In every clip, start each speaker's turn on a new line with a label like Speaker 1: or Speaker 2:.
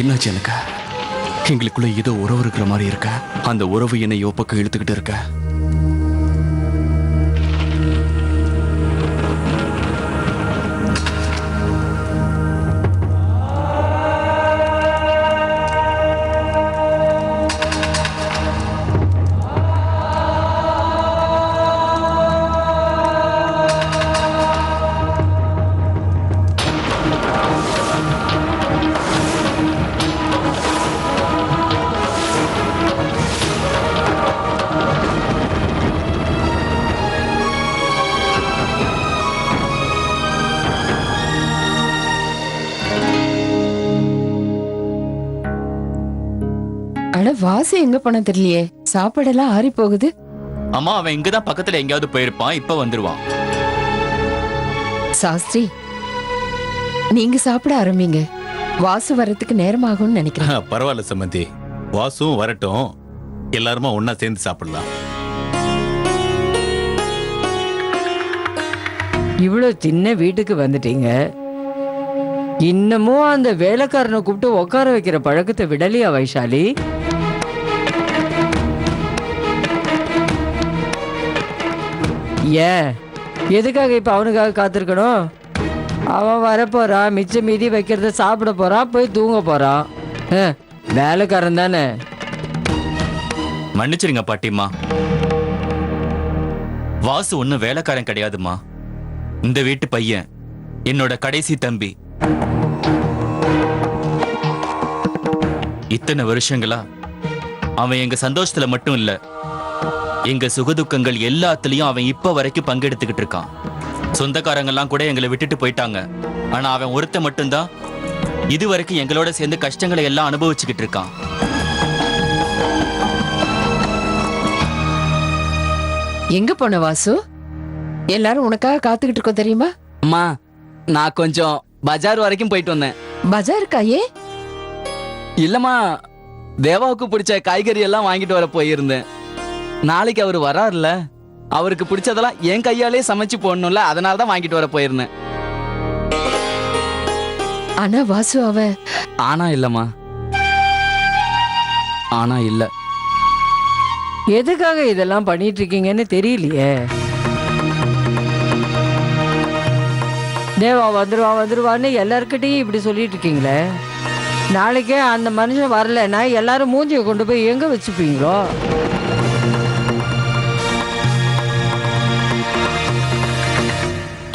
Speaker 1: என்னாச்சு எனக்கு? எங்களுக்குள்ள ஏதோ உறவு இருக்கிற மாதிரி இருக்க. அந்த உறவு என்னை யோப்பக்கம் இழுத்துக்கிட்டு இருக்க.
Speaker 2: வாசு எங்க போன தெரியலையே. சாப்பாடெல்லாம் ஆறி போகுது.
Speaker 1: அம்மா, அவன் இங்கதான் பக்கத்துல எங்கேயாவது போயிருப்பான். இப்ப வந்துருவான்.
Speaker 2: சாஸ்திரி, நீங்க சாப்பிட ஆரம்பிங்க. வாசு வரத்துக்கு நேரம் ஆகும்னு நினைக்கிறேன்.
Speaker 3: பரவாயில்ல சம்மந்தி, வாசுவும் வரட்டும், எல்லாருமா ஒன்னா சேர்ந்து சாப்பிடலாம்.
Speaker 4: இவ்வளவு சின்ன வீட்டுக்கு வந்துட்டீங்க, இன்னமும் அந்த வேலைக்காரனை கூப்பிட்டு உட்கார வைக்கிற பழக்கத்தை விடலையா வைஷாலி? ஏன் எதுக்காக இப்ப அவனுக்காக காத்திருக்கணும்? அவன் வரப்போறான், மிச்சம் மீதி வைக்கிறத சாப்பிட போறான், போய் தூங்க போறான். வேலைக்காரன் தானே.
Speaker 1: மன்னிச்சிருங்க பாட்டிம்மா, வாசு ஒன்னும் வேலைக்காரன் கிடையாதுமா. இந்த வீட்டு பையன், என்னோட கடைசி தம்பி. இத்தனை வருஷங்களா அவன் எங்க சந்தோஷத்துல மட்டும் இல்ல, எங்க சுகதுக்கங்கள் எல்லாத்துலயும் அவன் இப்ப வரைக்கும் பங்கெடுத்துக்கிட்டு இருக்கான். சொந்தக்காரங்க எல்லாம் கூட எங்களை விட்டுட்டு போயிட்டாங்க. ஆனா அவன் ஒருத்த மட்டும்தான் இது வரைக்கும் எங்களோட சேர்ந்து கஷ்டங்களை எல்லாம் அனுபவிச்சுக்கிட்டு இருக்கான்.
Speaker 2: எங்க போன வாசு? எல்லாரும் உனக்காக காத்துக்கிட்டு இருக்கோம் தெரியுமா?
Speaker 5: அம்மா, நான் கொஞ்சம் பஜார் வரைக்கும் போயிட்டு வந்தேன்.
Speaker 2: பஜாருக்கா? ஏன்?
Speaker 5: இல்லம்மா, தேவாவுக்கு பிடிச்ச காய்கறி எல்லாம் வாங்கிட்டு வர போயிருந்தேன். நாளைக்கு அவர் வராருல, அவருக்கு பிடிச்சதெல்லாம் என் கையாலே சமைச்சு போடணும்ல, அதனால தான் வாங்கிட்டு வர போயிருந்தேன்.
Speaker 2: ஆனா வாசு அவன்
Speaker 5: ஆனா இல்லம்மா, ஆனா இல்ல.
Speaker 4: எதுக்காக இதெல்லாம் பண்ணிட்டு இருக்கீங்கன்னு தெரியலையே. தேவா வந்துருவான்னு எல்லார்கிட்டையும் இப்படி சொல்லிட்டு இருக்கீங்களே. நாளைக்கே அந்த மனுஷன் வரலன்னா எல்லாரும் மூஞ்சியை கொண்டு போய் எங்க வச்சுப்பீங்களோ?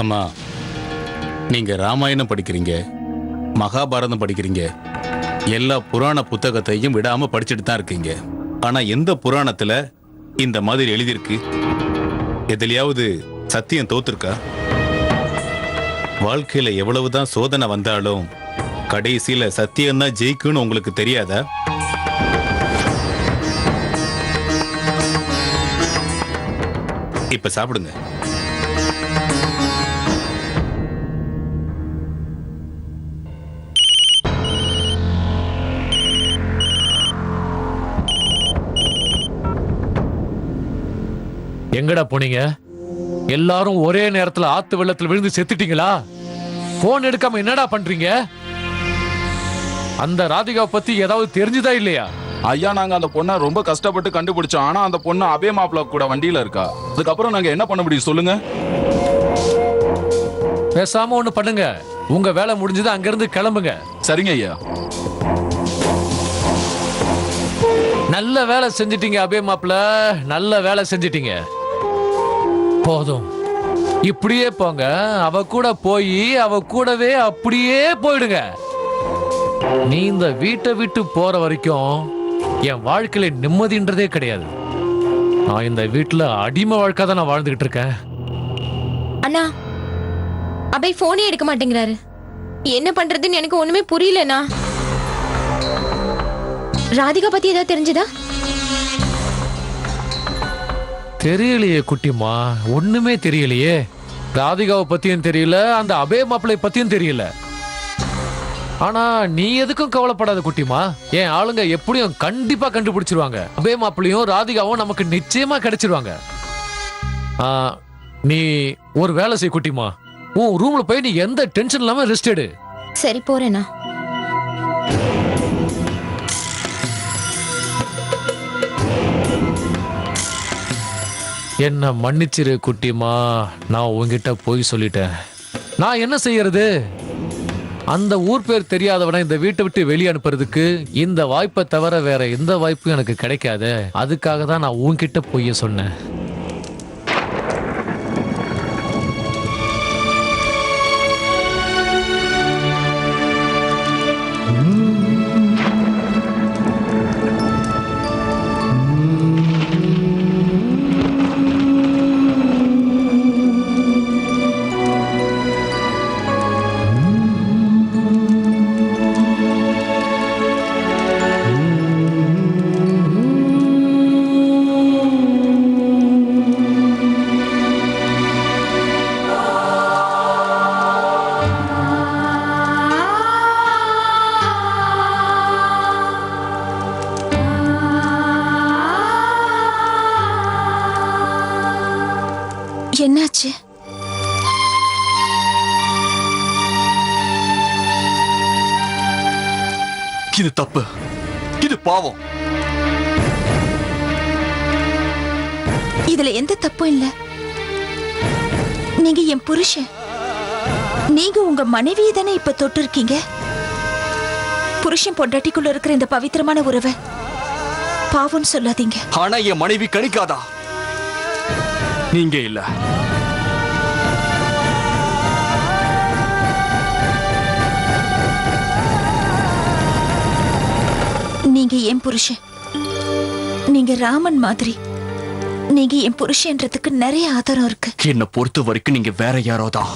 Speaker 3: அம்மா, நீங்க ராமாயணம் படிக்கிறீங்க, மகாபாரதம் படிக்கிறீங்க, எல்லா புராண புத்தகத்தையும் விடாம படிச்சுட்டு தான் இருக்கீங்க. ஆனா எந்த புராணத்துல இந்த மாதிரி எழுதியிருக்கு? எதுலயாவது சத்தியம் தோத்துருக்கா? வாழ்க்கையில எவ்வளவுதான் சோதனை வந்தாலும் கடைசியில சத்தியம்தான் ஜெயிக்கும்னு உங்களுக்கு தெரியாதா? இப்ப சாப்பிடுங்க.
Speaker 6: எங்கடா போனீங்க? எல்லாரும் ஒரே நேரத்துல ஆத்து வெள்ளத்துல விழுந்து செத்துட்டீங்களா? போன் எடுக்காம என்னடா பண்றீங்க? அந்த ராதிகாவை பத்தி ஏதாவது தெரிஞ்சுதா இல்லையா?
Speaker 7: ஐயா, நாங்க அந்த பொண்ணை ரொம்ப கஷ்டப்பட்டு கண்டுபிடிச்சோம். ஆனா அந்த பொண்ணு அபே மாப்பிள்ள கூட வண்டியில இருக்கா. அதுக்கப்புறம் நாங்க என்ன பண்ண முடியும் சொல்லுங்க?
Speaker 6: பேசாம ஒண்ணு பண்ணுங்க, உங்க வேலை முடிஞ்சது, அங்க இருந்து கிளம்புங்க.
Speaker 7: சரிங்க ஐயா.
Speaker 6: நல்ல வேலை செஞ்சிட்டீங்க அபே மாப்பிள்ள, நல்ல வேலை செஞ்சிட்டீங்க. போதும், இப்படியே போங்க. அவ கூட போய் அவ கூடவே அப்படியே போயிடுங்க. நீ இந்த வீட்டை விட்டு போற வரைக்கும் என் வாழ்க்கையில நிம்மதின்றதே கிடையாது. நான் இந்த வீட்டுல அடிமை வாழ்க்கை தான் நான் வாழ்ந்துகிட்டு இருக்கேன்.
Speaker 8: அண்ணா, அபை போனே எடுக்க மாட்டேங்கிறாரு. என்ன பண்றதுன்னு எனக்கு ஒண்ணுமே புரியலண்ணா. ராதிகா பத்தி ஏதாவது தெரிஞ்சதா?
Speaker 6: தெரியலையே குட்டிமா, ஒண்ணுமே தெரியலையே. ராதிகாவை பத்தியும் தெரியல, அந்த அபே மாப்பிளை பத்தியும் தெரியல. ஆனா நீ எதுக்கும் கவலைப்படாத குட்டிமா, என் ஆளுங்க எப்படியும் கண்டிப்பா கண்டுபிடிச்சிருவாங்க. அபே மாப்பிளையும் ராதிகாவும் நமக்கு நிச்சயமா கிடைச்சிருவாங்க. நீ ஒரு வேலை செய் குட்டிமா, உன் ரூம்ல போய் நீ எந்த டென்ஷன் இல்லாம ரெஸ்ட் எடு.
Speaker 8: சரி, போறேண்ணா.
Speaker 6: என்ன மன்னிச்சிரு குட்டிமா, நான் உங்ககிட்ட போய் சொல்லிட்டேன். நான் என்ன செய்யறது? அந்த ஊர் பேர் தெரியாதவனை இந்த வீட்டை விட்டு வெளியே அனுப்புறதுக்கு இந்த வாய்ப்பை தவிர வேற எந்த வாய்ப்பும் எனக்கு கிடைக்காது. அதுக்காக தான் நான் உன்கிட்ட போய் சொன்னேன்.
Speaker 8: என்னாச்சு?
Speaker 9: இது தப்பு, இது பாவம்.
Speaker 8: இதுல எந்த தப்பும் இல்ல. நீங்க என் புருஷன். நீங்க உங்க மனைவியை தானே இப்ப தொட்டு இருக்கீங்க. புருஷன் பொண்டாட்டிக்குள்ள இருக்கிற இந்த பவித்திரமான உறவை பாவம்னு சொல்லாதீங்க.
Speaker 9: ஆனா என் மனைவி கணிக்காதா? நீங்க இல்ல.
Speaker 8: நீங்க என் புருஷன். நீங்க ராமன் மாதிரி. நீங்க என் புருஷன்றதுக்கு நிறைய ஆதாரம் இருக்கு.
Speaker 9: என்னை பொறுத்த வரைக்கும் நீங்க வேற யாரோதான்.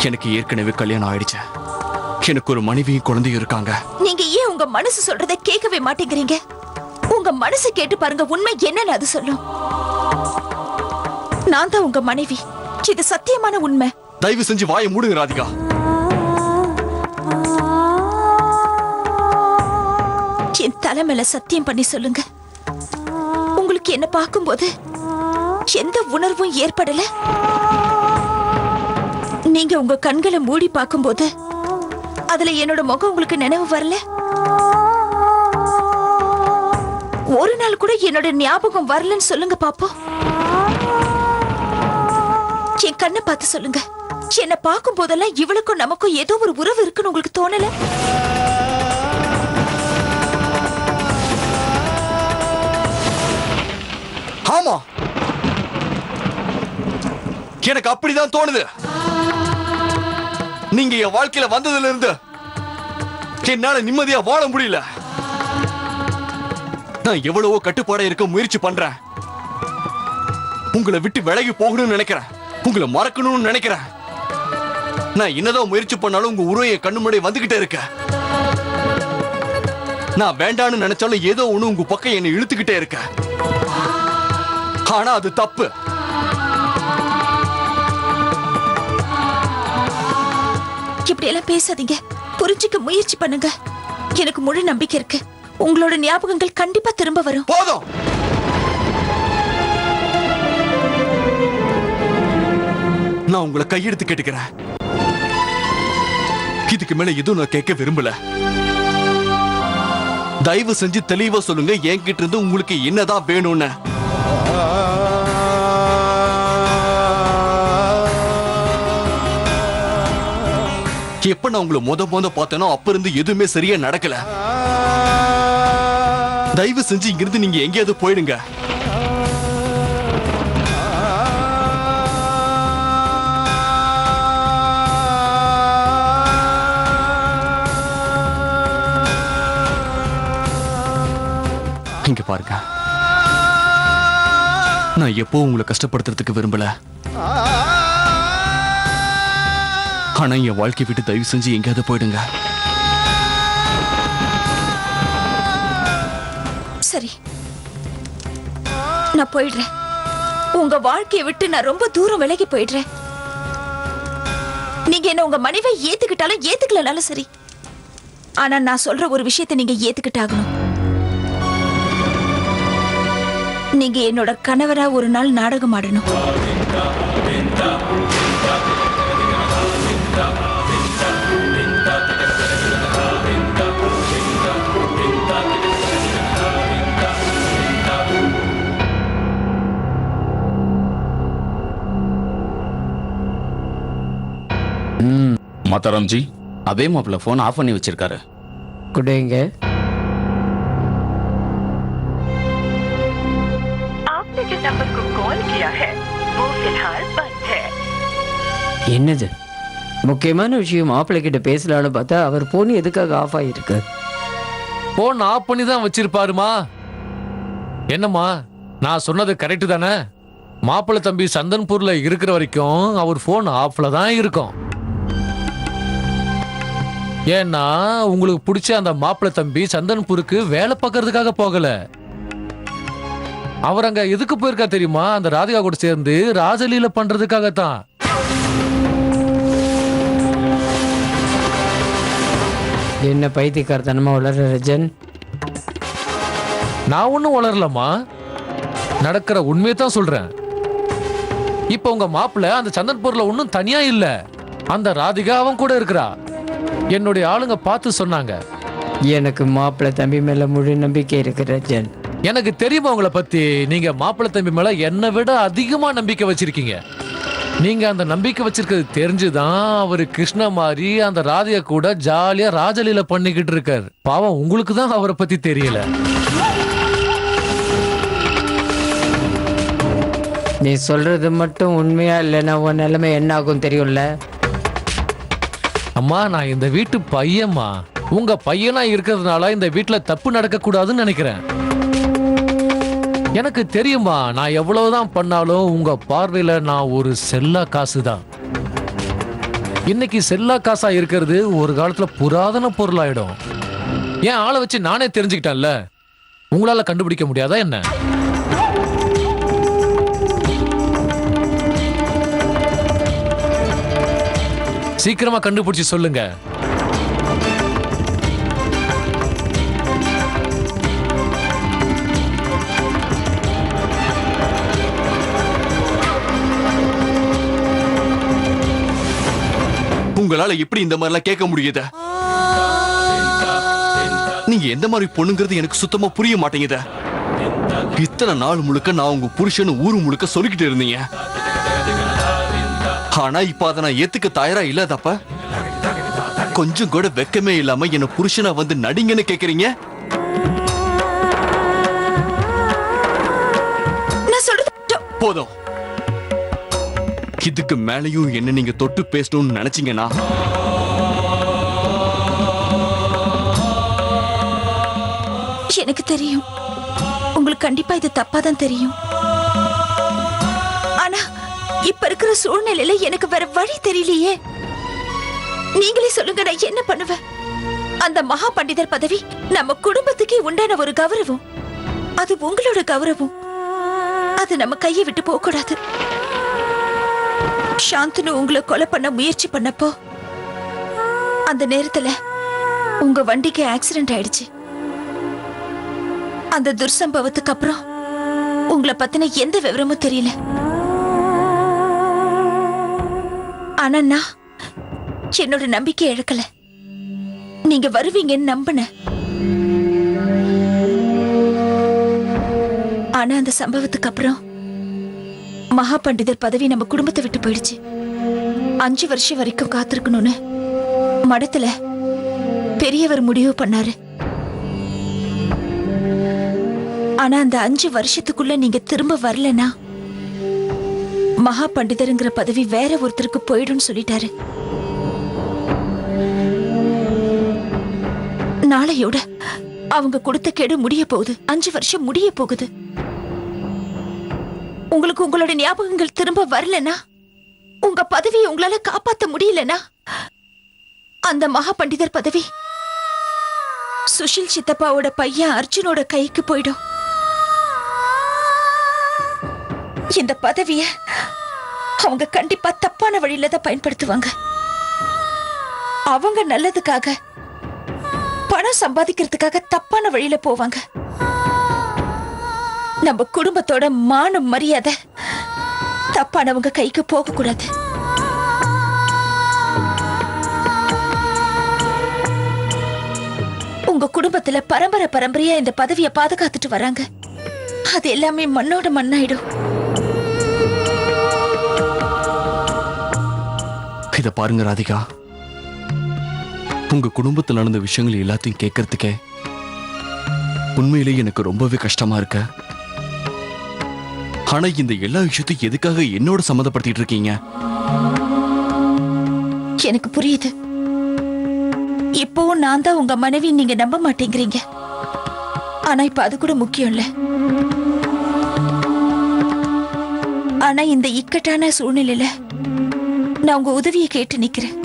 Speaker 9: எனக்கு ஏற்கனவே கல்யாணம் ஆயிடுச்சு. எனக்கு ஒரு மனைவியும் குழந்தையும் இருக்காங்க.
Speaker 8: நீங்க ஏன் உங்க மனசு சொல்றதை கேட்கவே மாட்டேங்கிறீங்க? உங்க மனசு கேட்டு பாருங்க, உண்மை என்னன்னு அது சொல்லும். நான் தான் உங்க மனைவி. இது சத்தியமான உண்மை.
Speaker 9: தயவு செஞ்சு வாயை மூடுங்க ராதிகா.
Speaker 8: என் தலைமையில சத்தியம் பண்ணி சொல்லுங்க, உங்களுக்கு என்ன பார்க்கும்போது எந்த உணர்வும் ஏற்படல? நீங்க உங்க கண்களை மூடி பார்க்கும்போது அதுல என்னோட முகம் உங்களுக்கு நினைவு வரல? ஒரு நாள் கூட என்னோட ஞாபகம் வரலன்னு சொல்லுங்க பாப்போம். என் கண்ணை பார்த்து சொல்லுங்க, என்ன பார்க்கும் போதெல்லாம் இவளுக்கும் நமக்கும் ஏதோ ஒரு உறவு இருக்குன்னு உங்களுக்கு தோணல?
Speaker 9: ஆமா, எனக்கு அப்படிதான் தோணுது. நீங்க என் வாழ்க்கையில வந்ததுல இருந்து என்னால நிம்மதியா வாழ முடியல. நான் எவ்வளவோ கட்டுப்பாடா இருக்க முயற்சி பண்றேன். உங்களை விட்டு விலகி போகணும்னு நினைக்கிறேன். உங்களை மறக்கணும்னு நினைக்கிறேன். நான் என்னதான் முயற்சி பண்ணாலும் உங்க உருவம் என் கண்ணு முன்னாடி வந்துகிட்டே இருக்க. நான் வேண்டான்னு நினைச்சாலும் ஏதோ ஒண்ணு உங்க பக்கம் என்னை இழுத்துக்கிட்டே இருக்க. ஆனா அது தப்பு.
Speaker 8: இப்படி எல்லாம் பேசாதீங்க. புரிஞ்சுக்க முயற்சி பண்ணுங்க. எனக்கு முழு நம்பிக்கை இருக்கு. உங்களோட ஞாபகங்கள் கண்டிப்பா திரும்ப வரும்.
Speaker 9: போதும். நான் உங்களை கையெடுத்து கேட்டுக்கிறேன். இதுக்கு மேல எதுவும் நான் கேட்க விரும்பல. தயவு செஞ்சு தெளிவா சொல்லுங்க, என்கிட்ட இருந்து உங்களுக்கு என்னதான் வேணும்னு. எப்ப நான் உங்களை முத பார்த்தேனோ அப்ப இருந்து எதுவுமே சரியா நடக்கல. தயவு செஞ்சு இங்கிருந்து நீங்க எங்கேயாவது போயிடுங்க. இங்க பாருங்க, நான் எப்போ உங்களை கஷ்டப்படுத்துறதுக்கு விரும்பல. ஆனா என் வாழ்க்கை விட்டு தயவு செஞ்சு எங்கேயாவது போயிடுங்க.
Speaker 8: சரி, நான் போயிடுறேன். உங்க வாழ்க்கையை விட்டு நான் ரொம்ப தூரம் விலகி போயிடுறேன். நீங்க என்ன உங்க மனைவை ஏத்துக்கிட்டாலும் ஏத்துக்கலனாலும் சரி, ஆனா நான் சொல்ற ஒரு விஷயத்தை நீங்க ஏத்துக்கிட்டாகணும். நீங்க என்னோட கணவரா ஒரு நாள் நாடகம் ஆடணும்.
Speaker 7: மாதாராம்ஜி,
Speaker 5: அபே மாப்பிள்ள போன் ஆஃப் பண்ணி வச்சிருக்காரு.
Speaker 4: குடேங்க. என்னது முக்கியமான விஷயம் மாப்பிள்ளை கிட்ட பேசலான்னு பார்த்தா அவர் போன் எதுக்காக ஆஃப் ஆகிருக்கு?
Speaker 6: போன் ஆஃப் பண்ணி தான் வச்சிருப்பாருமா. என்னம்மா, நான் சொன்னது கரெக்டு தானே? மாப்பிள்ளை தம்பி சந்தன்பூர்ல இருக்கிற வரைக்கும் அவர் போன் ஆஃப்ல தான் இருக்கும். ஏன்னா உங்களுக்கு பிடிச்ச அந்த மாப்பிள்ளை தம்பி சந்தன்பூருக்கு வேலை பார்க்கறதுக்காக போகல. அவர் அங்க எதுக்கு போயிருக்கா தெரியுமா? அந்த ராதிகா கூட சேர்ந்து ராஜலீல பண்றதுக்காகத்தான்.
Speaker 4: என்ன பைத்தியக்காரத்தனமா வளர்ற ரஜன்?
Speaker 6: நான் ஒன்னும் வளரலம்மா, நடக்கிற உண்மையை தான் சொல்றேன். இப்ப உங்க மாப்பிள்ள அந்த சந்தன்பூர்ல ஒன்னும் தனியா இல்ல, அந்த ராதிகா அவன் கூட இருக்கிறா. என்னுடைய ஆளுங்க பார்த்து சொன்னாங்க.
Speaker 4: எனக்கு மாப்பிள்ளை தம்பி மேல முழு நம்பிக்கை இருக்கு ரஜன்.
Speaker 6: எனக்கு தெரியுமா உங்களை பத்தி? நீங்க மாப்பிள்ளை தம்பி மேல என்னை விட அதிகமா நம்பிக்கை வச்சிருக்கீங்க. நீங்க அந்த நம்பிக்கை வச்சிருக்கிறது தெரிஞ்சுதான் அவரு கிருஷ்ண மாதிரி அந்த ராதிகா கூட ஜாலியா ராஜலீல பண்ணிக்கிட்டு இருக்காரு. பாவம், உங்களுக்கு தான் அவரை பத்தி தெரியல.
Speaker 4: நீ சொல்றது மட்டும் உண்மையா இல்லைன்னா உன் நிலைமை என்ன ஆகும் தெரியும்ல?
Speaker 6: அம்மா, நான் இந்த வீட்டு பையன்மா. உங்க பையனா இருக்கிறதுனால இந்த வீட்டுல தப்பு நடக்க கூடாதுன்னு நினைக்கிறேன். எனக்கு தெரியுமா, நான் எவ்வளவுதான் பண்ணாலும் உங்க பார்வையில நான் ஒரு செல்லா காசு தான். இன்னைக்கு செல்லா காசா இருக்கிறது ஒரு காலத்துல புராதன பொருளாயிடும். ஏன் ஆளை வச்சு நானே தெரிஞ்சுக்கிட்டேன்ல, உங்களால கண்டுபிடிக்க முடியாதா என்ன? சீக்கிரமா கண்டுபிடிச்சு சொல்லுங்க.
Speaker 9: உங்களால எப்படி இந்த மாதிரிலாம் கேட்க முடியுது? நீங்க எந்த மாதிரி பொண்ணுங்கிறது எனக்கு சுத்தமா புரிய மாட்டேங்குது. இத்தனை நாள் முழுக்க நான் உங்க புருஷன் ஊரு முழுக்க சொல்லிக்கிட்டு இருந்தீங்க. ஆனா இப்ப அதை நான் ஏத்துக்க தயாரா இல்லாதப்ப கொஞ்சம் கூட வெக்கமே இல்லாம என்ன புருஷனா வந்து நடிங்கன்னு கேக்குறீங்க. போதும். இதுக்கு மேலையும் என்ன நீங்க தொட்டு பேசணும்னு நினைச்சீங்கன்னா
Speaker 8: எனக்கு தெரியும், உங்களுக்கு கண்டிப்பா இது தப்பாதான் தெரியும். ஆனா இப்ப இருக்கிற சூழ்நிலையில எனக்கு வேற வழி தெரியலையே. நீங்களே சொல்லுங்க, நான் என்ன பண்ணுவேன்? அந்த மகா பண்டிதர் பதவி நம்ம குடும்பத்துக்கே உண்டான ஒரு கௌரவம். அது உங்களோட கௌரவம். அது நம்ம கையை விட்டு போக கூடாது. சாந்தனு உங்களை கொலை பண்ண முயற்சி பண்ணப்போ அந்த நேரத்துல உங்க வண்டிக்கு ஆக்சிடென்ட் ஆயிடுச்சு. அந்த துர்சம்பவத்துக்கு அப்புறம் உங்களை பத்தின எந்த விவரமும் தெரியல. ஆனா நான் என்னோட நம்பிக்கை இழக்கல. நீங்க வருவீங்கன்னு நம்பினேன். ஆனா அந்த சம்பவத்துக்கு அப்புறம் மகா பண்டிதர் பதவி நம்ம குடும்பத்தை விட்டு போயிடுச்சு. 5 வருஷம் வரைக்கும் காத்திருக்கணும்னு மடத்துல பெரியவர் முடிவு பண்ணாரு. ஆனா அந்த 5 வருஷத்துக்குள்ள நீங்க திரும்ப வரலனா மகா பண்டிதருங்கிற பதவி வேற ஒருத்தருக்கு போயிடும் சொல்லிட்டாரு. நாளையோட அவங்க கொடுத்த கெடு முடிய போகுது. 5 வருஷம் முடிய போகுது. உங்களுக்கு உங்களோட ஞாபகங்கள் திரும்ப வரலனா, உங்க பதவியை உங்களால காப்பாத்த முடியலனா, அந்த மகா பண்டிதர் பதவி சுஷில் சித்தப்பாவோட பையன் அர்ஜுனோட கைக்கு போயிடும். இந்த பதவிய அவங்க கண்டிப்பா தப்பான வழியில தான் பயன்படுத்துவாங்க. அவங்க நல்லதுக்காக, பணம் சம்பாதிக்கிறதுக்காக தப்பான வழியில போவாங்க. நம்ம குடும்பத்தோட மானம் மரியாதை தப்பானவங்க கைக்கு போக கூடாது. உங்க குடும்பத்துல பரம்பரை பரம்பரையா இந்த பதவியை பாதுகாத்துட்டு வராங்க. அது எல்லாமே மண்ணோட மண்ணாயிடும்.
Speaker 9: இத பாருங்க ராதிகா, உங்க குடும்பத்தில் நடந்த விஷயங்கள் எல்லாத்தையும் கேட்கறதுக்கே உண்மையிலேயே எனக்கு ரொம்பவே கஷ்டமா இருக்கு. ஆனா இந்த எல்லா விஷயத்தையும் எதுக்காக என்னோட சம்மந்தப்படுத்திட்டு இருக்கீங்க?
Speaker 8: எனக்கு புரியுது. இப்பவும் நான் தான் உங்க மனைவி, நீங்க நம்ப மாட்டேங்கிறீங்க. ஆனா இப்ப அது கூட முக்கியம் இல்ல. ஆனா இந்த இக்கட்டான சூழ்நிலையில நான் உங்க உதவியை கேட்டு நிக்கிறேன்.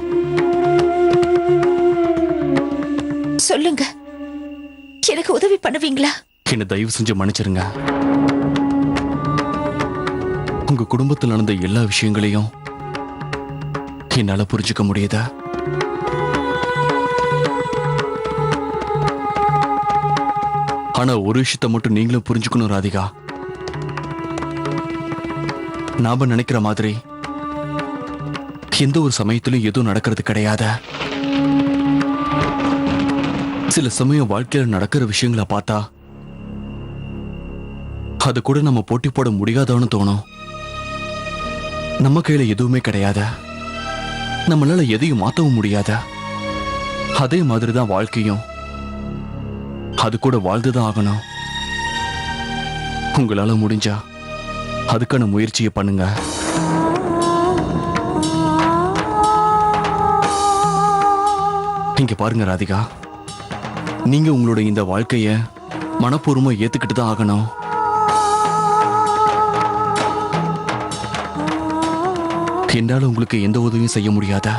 Speaker 8: சொல்லுங்க, எனக்கு உதவி பண்ணுவீங்களா?
Speaker 9: என்ன தயவு செஞ்சு மன்னிச்சிருங்க. உங்க குடும்பத்தில் நடந்த எல்லா விஷயங்களையும் என்னால புரிஞ்சுக்க முடியுதா? ஆனா ஒரு விஷயத்தை மட்டும் நீங்களும் புரிஞ்சுக்கணும் ராதிகா. நாம நினைக்கிற மாதிரி எந்த ஒரு சமயத்திலும் எதுவும் நடக்கிறது கிடையாது. சில சமயம் வாழ்க்கையில நடக்கிற விஷயங்களை பார்த்தா அது கூட நம்ம போட்டி போட முடியாதவன்னு தோணும். நம்ம கையில எதுவுமே கிடையாது, நம்மளால எதையும் மாத்தவும் முடியாத. அதே மாதிரிதான் வாழ்க்கையும், அது கூட வாழ்ந்துதான் ஆகணும். உங்களால முடிஞ்சா அதுக்கான முயற்சியை பண்ணுங்க. இங்க பாருங்க ராதிகா, நீங்க உங்களோட இந்த வாழ்க்கைய மனப்பூர்வமா ஏத்துக்கிட்டு தான் ஆகணும். என்னால உங்களுக்கு எந்த உதவியும் செய்ய முடியாதா?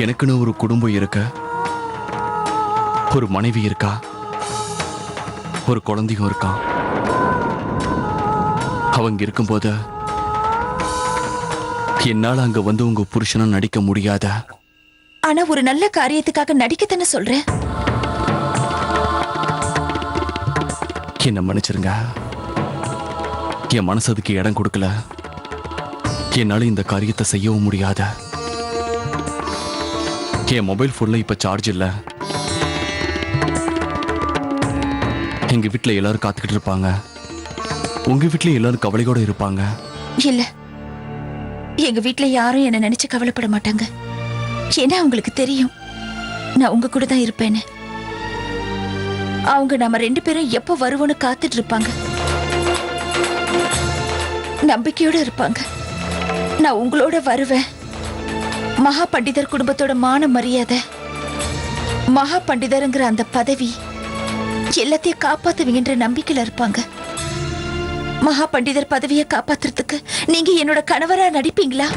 Speaker 9: எனக்குன்னு ஒரு குடும்பம் இருக்கு, ஒரு மனைவி இருக்கா, ஒரு குழந்தையும் இருக்கா. அவங்க இருக்கும்போது என்னால அங்க வந்து உங்க புருஷனா நடிக்க முடியாத.
Speaker 8: ஆனா ஒரு நல்ல காரியத்துக்காக நடிக்கத்தானே சொல்றேன்.
Speaker 9: என்ன மன்னிச்சிருங்க. என் மனசு அதுக்கு இடம் கொடுக்கல. என்னால இந்த காரியத்தை செய்யவும் முடியாத. என் மொபைல் போன்ல இப்ப சார்ஜ் இல்ல. எங்க வீட்டுல எல்லாரும் காத்துக்கிட்டு இருப்பாங்க. உங்க வீட்டுல எல்லாரும் கவலையோட இருப்பாங்க.
Speaker 8: இல்ல, எங்க வீட்ல யாரும் என்ன நினைச்சு கவலைப்பட மாட்டாங்க. ஏன்னா அவங்களுக்கு தெரியும் நான் உங்க கூட தான் இருப்பேன்னு. அவங்க நம்ம 2 பேரும் எப்ப வருவோன்னு காத்துட்டு இருப்பாங்க, நம்பிக்கையோட இருப்பாங்க. நான் உங்களோட வருவேன். மகா பண்டிதர் குடும்பத்தோட மான மரியாதை, மகா பண்டிதருங்கிற அந்த பதவி எல்லாத்தையும் காப்பாத்துவீங்கன்ற நம்பிக்கையில இருப்பாங்க. மகா பண்டிதர் பதவியை காப்பாத்துறதுக்கு நீங்க என்னோட கணவரா நடிப்பீங்களா?